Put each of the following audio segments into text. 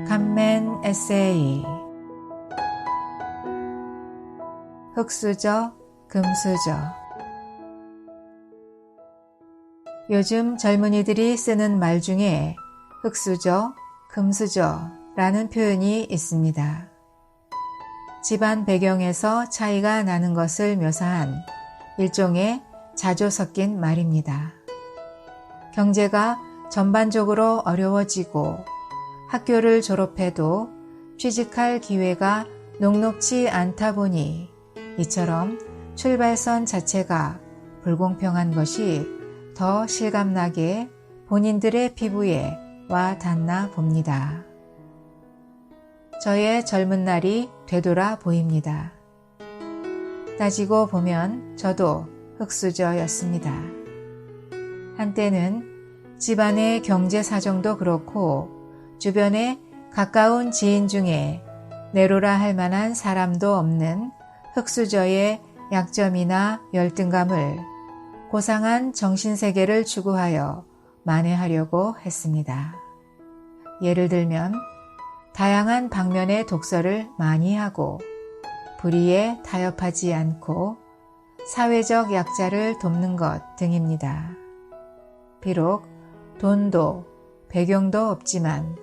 간멘 에세이 흙수저, 금수저. 요즘 젊은이들이 쓰는 말 중에 흙수저, 금수저라는 표현이 있습니다. 집안 배경에서 차이가 나는 것을 묘사한 일종의 자조 섞인 말입니다. 경제가 전반적으로 어려워지고 학교를 졸업해도 취직할 기회가 녹록지 않다 보니 이처럼 출발선 자체가 불공평한 것이 더 실감나게 본인들의 피부에 와 닿나 봅니다. 저의 젊은 날이 되돌아 보입니다. 따지고 보면 저도 흙수저였습니다. 한때는 집안의 경제 사정도 그렇고 주변에 가까운 지인 중에 내로라 할 만한 사람도 없는 흙수저의 약점이나 열등감을 고상한 정신세계를 추구하여 만회하려고 했습니다. 예를 들면 다양한 방면의 독서를 많이 하고 불의에 타협하지 않고 사회적 약자를 돕는 것 등입니다. 비록 돈도 배경도 없지만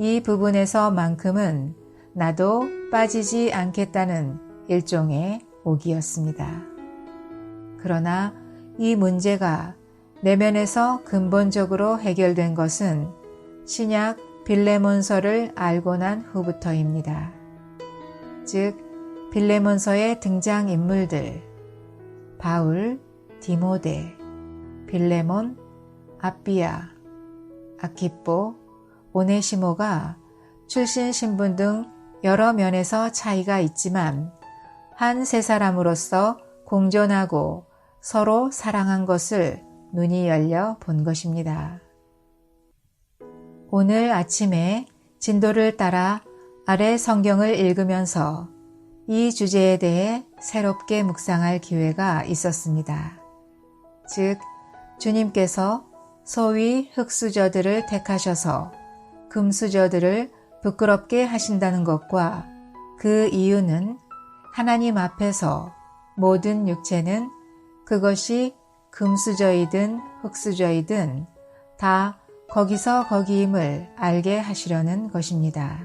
이 부분에서만큼은 나도 빠지지 않겠다는 일종의 오기였습니다. 그러나 이 문제가 내면에서 근본적으로 해결된 것은 신약 빌레몬서를 알고 난 후부터입니다. 즉 빌레몬서의 등장인물들 바울, 디모데, 빌레몬, 아비야, 아키뽀, 오네시모가 출신 신분 등 여러 면에서 차이가 있지만 한 세 사람으로서 공존하고 서로 사랑한 것을 눈이 열려 본 것입니다. 오늘 아침에 진도를 따라 아래 성경을 읽으면서 이 주제에 대해 새롭게 묵상할 기회가 있었습니다. 즉, 주님께서 소위 흙수저들을 택하셔서 금수저들을 부끄럽게 하신다는 것과 그 이유는 하나님 앞에서 모든 육체는 그것이 금수저이든 흙수저이든 다 거기서 거기임을 알게 하시려는 것입니다.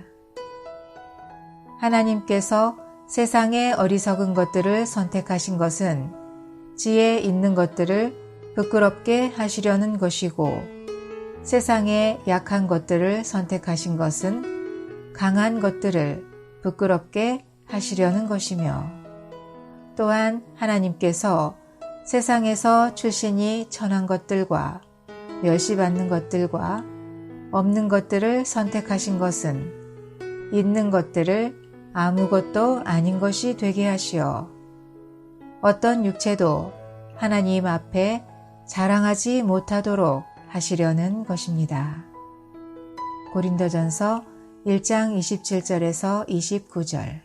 하나님께서 세상의 어리석은 것들을 선택하신 것은 지혜 있는 것들을 부끄럽게 하시려는 것이고 세상의 약한 것들을 선택하신 것은 강한 것들을 부끄럽게 하시려는 것이며 또한 하나님께서 세상에서 출신이 천한 것들과 멸시받는 것들과 없는 것들을 선택하신 것은 있는 것들을 아무것도 아닌 것이 되게 하시어 어떤 육체도 하나님 앞에 자랑하지 못하도록 하시려는 것입니다. 고린도전서 1장 27절에서 29절.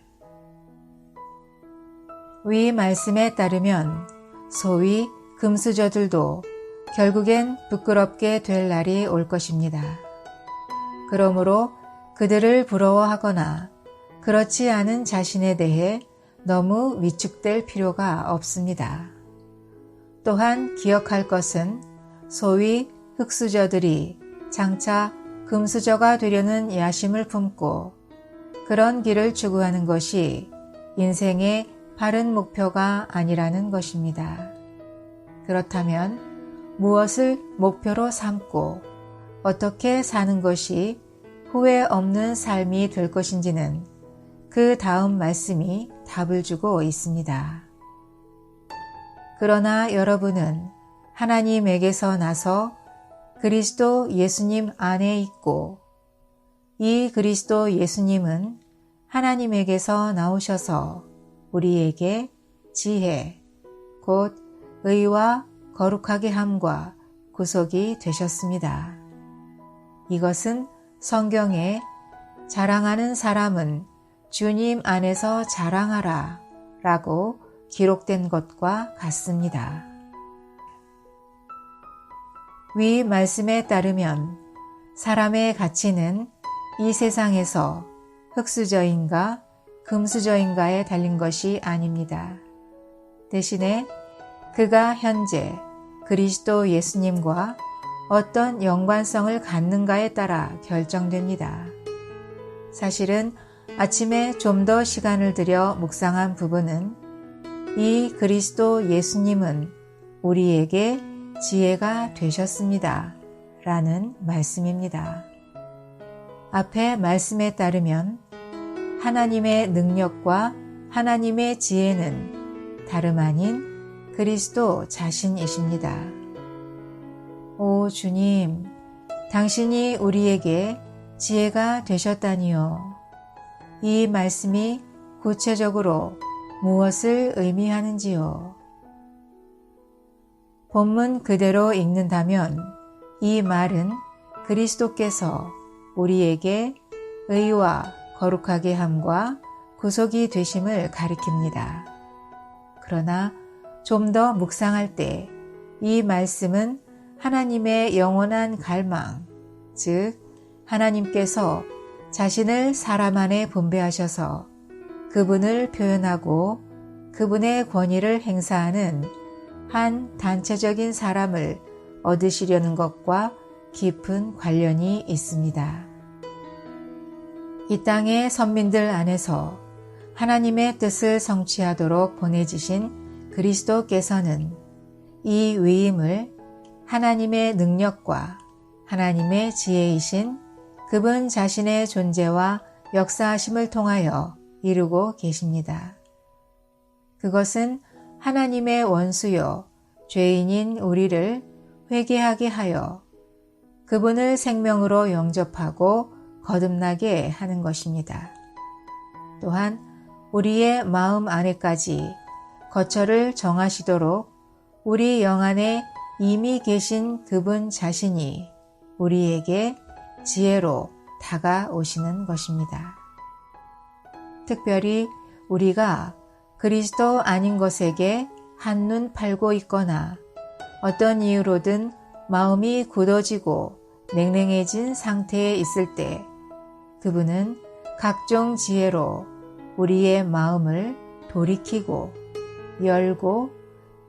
위 말씀에 따르면 소위 금수저들도 결국엔 부끄럽게 될 날이 올 것입니다. 그러므로 그들을 부러워하거나 그렇지 않은 자신에 대해 너무 위축될 필요가 없습니다. 또한 기억할 것은 소위 흙수저들이 장차 금수저가 되려는 야심을 품고 그런 길을 추구하는 것이 인생의 바른 목표가 아니라는 것입니다. 그렇다면 무엇을 목표로 삼고 어떻게 사는 것이 후회 없는 삶이 될 것인지는 그 다음 말씀이 답을 주고 있습니다. 그러나 여러분은 하나님에게서 나서 그리스도 예수님 안에 있고 이 그리스도 예수님은 하나님에게서 나오셔서 우리에게 지혜, 곧 의와 거룩하게 함과 구속이 되셨습니다. 이것은 성경에 자랑하는 사람은 주님 안에서 자랑하라 라고 기록된 것과 같습니다. 위 말씀에 따르면 사람의 가치는 이 세상에서 흙수저인가 금수저인가에 달린 것이 아닙니다. 대신에 그가 현재 그리스도 예수님과 어떤 연관성을 갖는가에 따라 결정됩니다. 사실은 아침에 좀 더 시간을 들여 묵상한 부분은 이 그리스도 예수님은 우리에게 지혜가 되셨습니다. 라는 말씀입니다. 앞의 말씀에 따르면 하나님의 능력과 하나님의 지혜는 다름 아닌 그리스도 자신이십니다. 오 주님, 당신이 우리에게 지혜가 되셨다니요. 이 말씀이 구체적으로 무엇을 의미하는지요? 본문 그대로 읽는다면 이 말은 그리스도께서 우리에게 의와 거룩하게 함과 구속이 되심을 가리킵니다. 그러나 좀 더 묵상할 때 이 말씀은 하나님의 영원한 갈망, 즉 하나님께서 자신을 사람 안에 분배하셔서 그분을 표현하고 그분의 권위를 행사하는 한 단체적인 사람을 얻으시려는 것과 깊은 관련이 있습니다. 이 땅의 선민들 안에서 하나님의 뜻을 성취하도록 보내지신 그리스도께서는 이 위임을 하나님의 능력과 하나님의 지혜이신 그분 자신의 존재와 역사하심을 통하여 이루고 계십니다. 그것은 하나님의 원수요 죄인인 우리를 회개하게 하여 그분을 생명으로 영접하고 거듭나게 하는 것입니다. 또한 우리의 마음 안에까지 거처를 정하시도록 우리 영 안에 이미 계신 그분 자신이 우리에게 지혜로 다가오시는 것입니다. 특별히 우리가 그리스도 아닌 것에게 한눈 팔고 있거나 어떤 이유로든 마음이 굳어지고 냉랭해진 상태에 있을 때 그분은 각종 지혜로 우리의 마음을 돌이키고 열고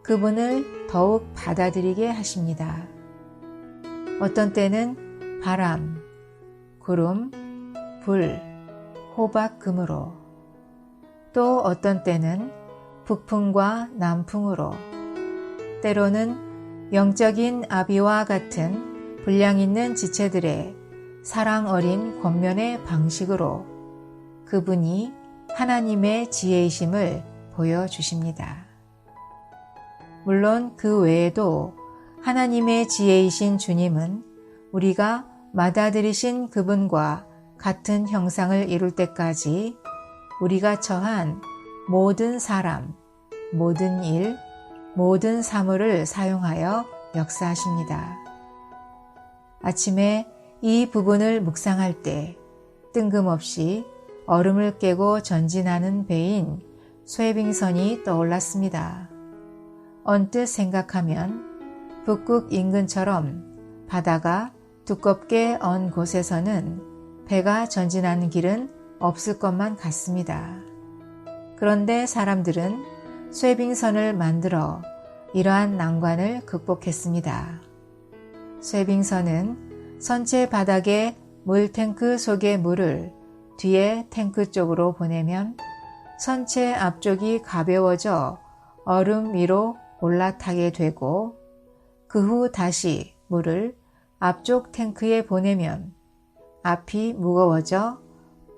그분을 더욱 받아들이게 하십니다. 어떤 때는 바람, 구름, 불, 호박, 금으로 또 어떤 때는 북풍과 남풍으로 때로는 영적인 아비와 같은 분량 있는 지체들의 사랑 어린 권면의 방식으로 그분이 하나님의 지혜이심을 보여주십니다. 물론 그 외에도 하나님의 지혜이신 주님은 우리가 받아들이신 그분과 같은 형상을 이룰 때까지 우리가 처한 모든 사람, 모든 일, 모든 사물을 사용하여 역사하십니다. 아침에 이 부분을 묵상할 때 뜬금없이 얼음을 깨고 전진하는 배인 쇠빙선이 떠올랐습니다. 언뜻 생각하면 북극 인근처럼 바다가 두껍게 언 곳에서는 배가 전진하는 길은 없을 것만 같습니다. 그런데 사람들은 쇠빙선을 만들어 이러한 난관을 극복했습니다. 쇠빙선은 선체 바닥에 물탱크 속의 물을 뒤에 탱크 쪽으로 보내면 선체 앞쪽이 가벼워져 얼음 위로 올라타게 되고 그 후 다시 물을 앞쪽 탱크에 보내면 앞이 무거워져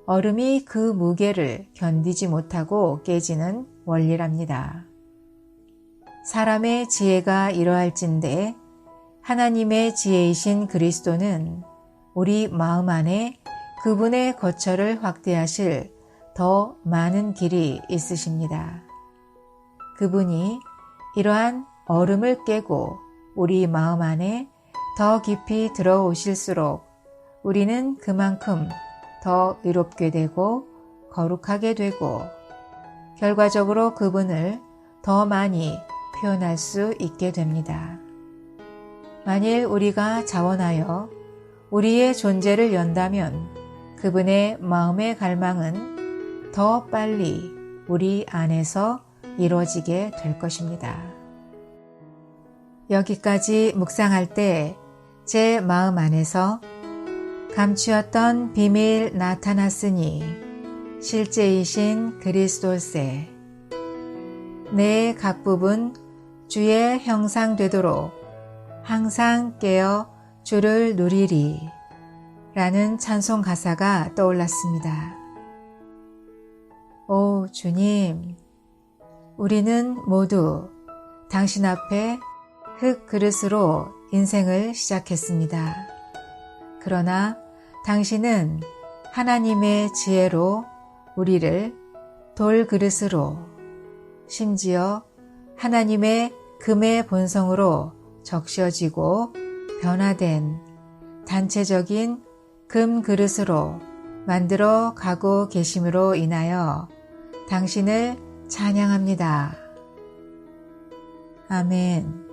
얼음이 그 무게를 견디지 못하고 깨지는 원리랍니다. 사람의 지혜가 이러할진대 하나님의 지혜이신 그리스도는 우리 마음 안에 그분의 거처를 확대하실 더 많은 길이 있으십니다. 그분이 이러한 얼음을 깨고 우리 마음 안에 더 깊이 들어오실수록 우리는 그만큼 더 의롭게 되고 거룩하게 되고 결과적으로 그분을 더 많이 표현할 수 있게 됩니다. 만일 우리가 자원하여 우리의 존재를 연다면 그분의 마음의 갈망은 더 빨리 우리 안에서 이루어지게 될 것입니다. 여기까지 묵상할 때 제 마음 안에서 감추었던 비밀 나타났으니 실제이신 그리스도세, 내 각 부분 주의 형상 되도록 항상 깨어 주를 누리리 라는 찬송 가사가 떠올랐습니다. 오 주님, 우리는 모두 당신 앞에 흙 그릇으로 인생을 시작했습니다. 그러나 당신은 하나님의 지혜로 우리를 돌 그릇으로, 심지어 하나님의 금의 본성으로 적셔지고 변화된 단체적인 금 그릇으로 만들어 가고 계심으로 인하여 당신을 찬양합니다. 아멘.